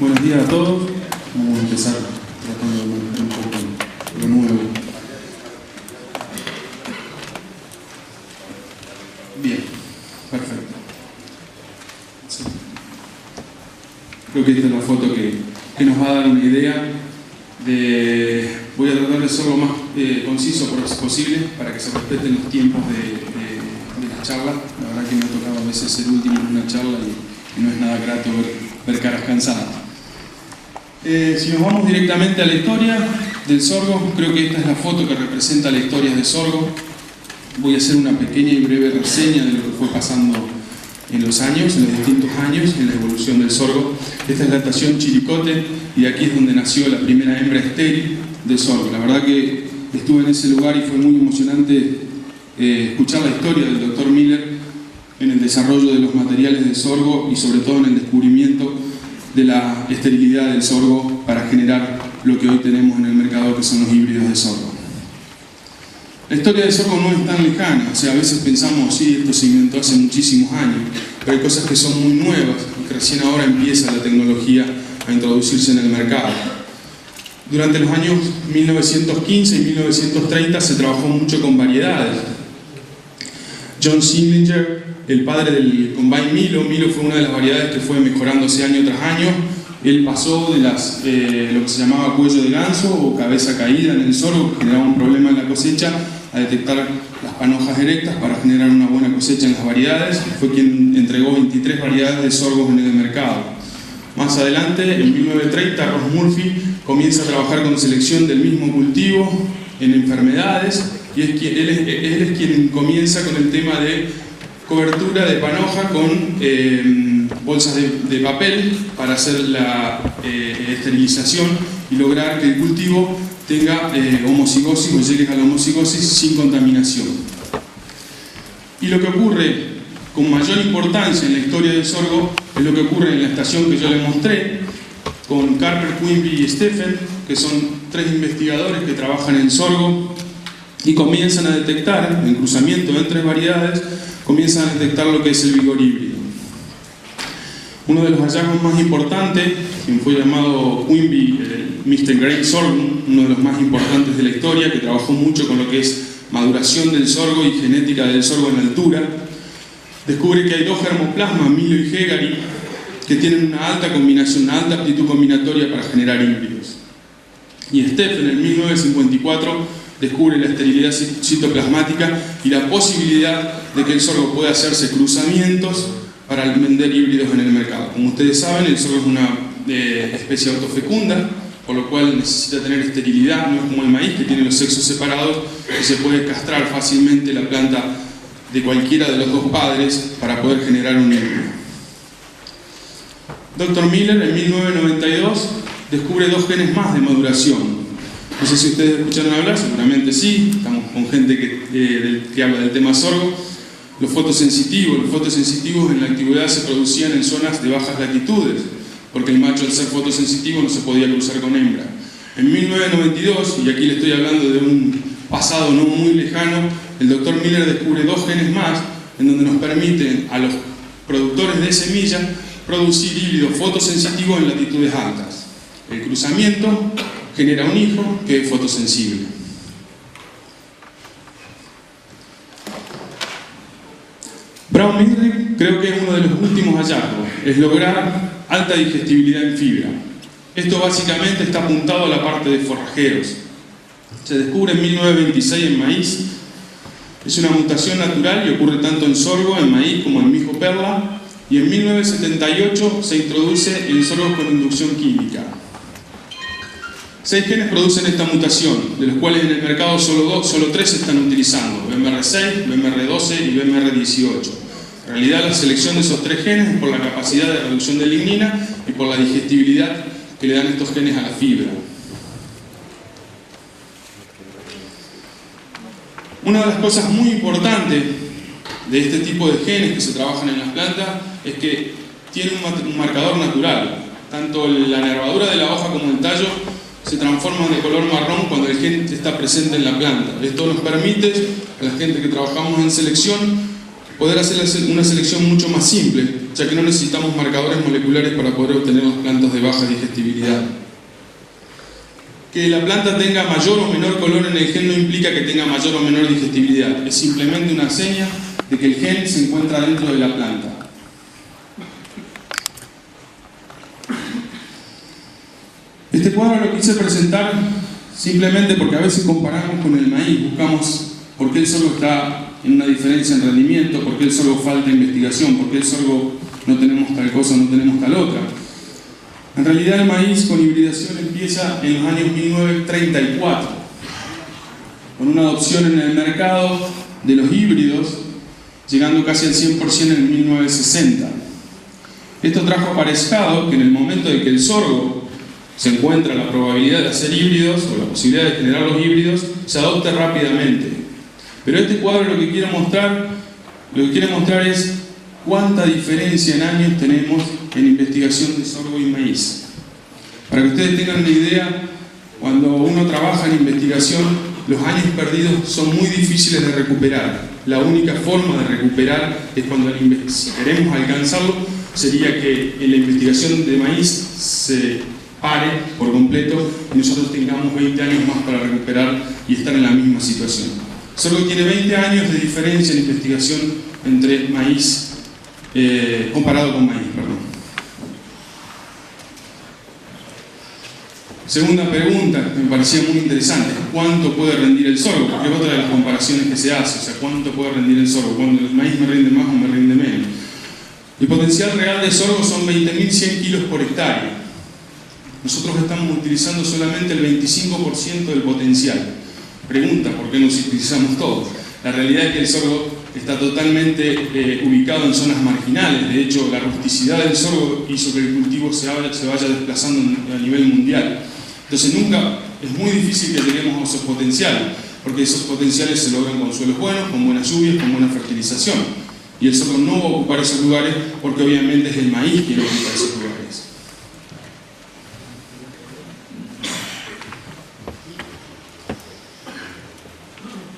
Buenos días a todos. Vamos a empezar tratando de manejar un poco lo nuevo. Bien, perfecto. Sí. Creo que esta es la foto que nos va a dar una idea de... Voy a tratar de ser lo más conciso posible para que se respeten los tiempos de la charla. La verdad que me ha tocado a veces ser último en una charla y no es nada grato ver caras cansadas. Si nos vamos directamente a la historia del sorgo, creo que esta es la foto que representa la historia de sorgo. Voy a hacer una pequeña y breve reseña de lo que fue pasando en los años, en los distintos años, en la evolución del sorgo. Esta es la estación Chiricote y aquí es donde nació la primera hembra estéril de sorgo. La verdad que estuve en ese lugar y fue muy emocionante escuchar la historia del Dr. Miller en el desarrollo de los materiales de sorgo y sobre todo en el descubrimiento de la esterilidad del sorgo para generar lo que hoy tenemos en el mercado, que son los híbridos de sorgo. La historia del sorgo no es tan lejana, o sea, a veces pensamos, sí, esto se inventó hace muchísimos años, pero hay cosas que son muy nuevas y que recién ahora empieza la tecnología a introducirse en el mercado. Durante los años 1915 y 1930 se trabajó mucho con variedades. John Singlinger, el padre del Combine Milo fue una de las variedades que fue mejorándose año tras año. Él pasó de lo que se llamaba cuello de ganso o cabeza caída en el sorgo, que generaba un problema en la cosecha, a detectar las panojas erectas para generar una buena cosecha en las variedades. Fue quien entregó 23 variedades de sorgos en el mercado. Más adelante, en 1930, Ross Murphy comienza a trabajar con selección del mismo cultivo en enfermedades, y él es quien comienza con el tema de cobertura de panoja con bolsas de papel para hacer la esterilización y lograr que el cultivo tenga homocigosis o llegue a la homocigosis sin contaminación. Y lo que ocurre con mayor importancia en la historia del sorgo es lo que ocurre en la estación que yo les mostré con Carper, Quimby y Stephen, que son 3 investigadores que trabajan en sorgo y comienzan a detectar, en cruzamiento de 3 variedades, comienzan a detectar lo que es el vigor híbrido. Uno de los hallazgos más importantes, quien fue llamado Quimby, Mr. Great Sorghum, uno de los más importantes de la historia, que trabajó mucho con lo que es maduración del sorgo y genética del sorgo en altura, descubre que hay 2 germoplasmas, Milo y Hegari, que tienen una alta combinación, una alta aptitud combinatoria para generar híbridos. Y Stephen, en 1954, descubre la esterilidad citoplasmática y la posibilidad de que el sorgo pueda hacerse cruzamientos para vender híbridos en el mercado. Como ustedes saben, el sorgo es una especie autofecunda, por lo cual necesita tener esterilidad, no es como el maíz que tiene los sexos separados y se puede castrar fácilmente la planta de cualquiera de los 2 padres para poder generar un híbrido. Dr. Miller, en 1992, descubre 2 genes más de maduración. No sé si ustedes escucharon hablar, seguramente sí, estamos con gente que habla del tema sorgo. Los fotosensitivos en la antigüedad se producían en zonas de bajas latitudes, porque el macho, al ser fotosensitivo, no se podía cruzar con hembra. En 1992, y aquí le estoy hablando de un pasado no muy lejano, el Dr. Miller descubre 2 genes más en donde nos permiten a los productores de semillas producir híbridos fotosensitivos en latitudes altas. El cruzamiento genera un hijo que es fotosensible. Brown-Midrick creo que es uno de los últimos hallazgos, es lograr alta digestibilidad en fibra. Esto básicamente está apuntado a la parte de forrajeros. Se descubre en 1926 en maíz. Es una mutación natural y ocurre tanto en sorgo, en maíz como en mijo perla. Y en 1978 se introduce en sorgos con inducción química. 6 genes producen esta mutación, de los cuales en el mercado solo 3 se están utilizando: BMR6, BMR12 y BMR18. En realidad, la selección de esos 3 genes es por la capacidad de reducción de lignina y por la digestibilidad que le dan estos genes a la fibra. Una de las cosas muy importantes de este tipo de genes que se trabajan en las plantas es que tienen un marcador natural. Tanto la nervadura de la hoja como el tallo se transforman de color marrón cuando el gen está presente en la planta. Esto nos permite, a la gente que trabajamos en selección, poder hacer una selección mucho más simple, ya que no necesitamos marcadores moleculares para poder obtener las plantas de baja digestibilidad. Que la planta tenga mayor o menor color en el gen no implica que tenga mayor o menor digestibilidad, es simplemente una seña de que el gen se encuentra dentro de la planta. Este cuadro lo quise presentar simplemente porque a veces comparamos con el maíz, buscamos por qué el sorgo está en una diferencia en rendimiento, por qué el sorgo falta investigación, por qué el sorgo no tenemos tal cosa, no tenemos tal otra. En realidad el maíz con hibridación empieza en los años 1934, con una adopción en el mercado de los híbridos, llegando casi al 100% en 1960. Esto trajo aparejado que en el momento de que el sorgo se encuentra la probabilidad de hacer híbridos o la posibilidad de generar los híbridos, se adopte rápidamente. Pero este cuadro lo que quiere mostrar es cuánta diferencia en años tenemos en investigación de sorgo y maíz. Para que ustedes tengan una idea, cuando uno trabaja en investigación, los años perdidos son muy difíciles de recuperar. La única forma de recuperar es cuando, si queremos alcanzarlo, sería que en la investigación de maíz se pare por completo y nosotros tengamos 20 años más para recuperar y estar en la misma situación. Sorgo tiene 20 años de diferencia en investigación entre maíz, comparado con maíz, perdón. Segunda pregunta que me parecía muy interesante: ¿cuánto puede rendir el sorgo? Porque es otra de las comparaciones que se hace, o sea, ¿cuánto puede rendir el sorgo? ¿Cuándo el maíz me rinde más o me rinde menos? El potencial real de sorgo son 20.100 kilos por hectárea. Nosotros estamos utilizando solamente el 25% del potencial. Pregunta, ¿por qué no utilizamos todo? La realidad es que el sorgo está totalmente ubicado en zonas marginales. De hecho, la rusticidad del sorgo hizo que el cultivo se vaya desplazando a nivel mundial. Entonces es muy difícil que lleguemos a esos potenciales, porque esos potenciales se logran con suelos buenos, con buenas lluvias, con buena fertilización. Y el sorgo no va a ocupar esos lugares porque obviamente es el maíz quien ocupa esos lugares.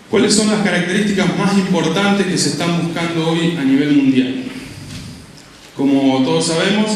¿Cuáles son las características más importantes que se están buscando hoy a nivel mundial? Como todos sabemos,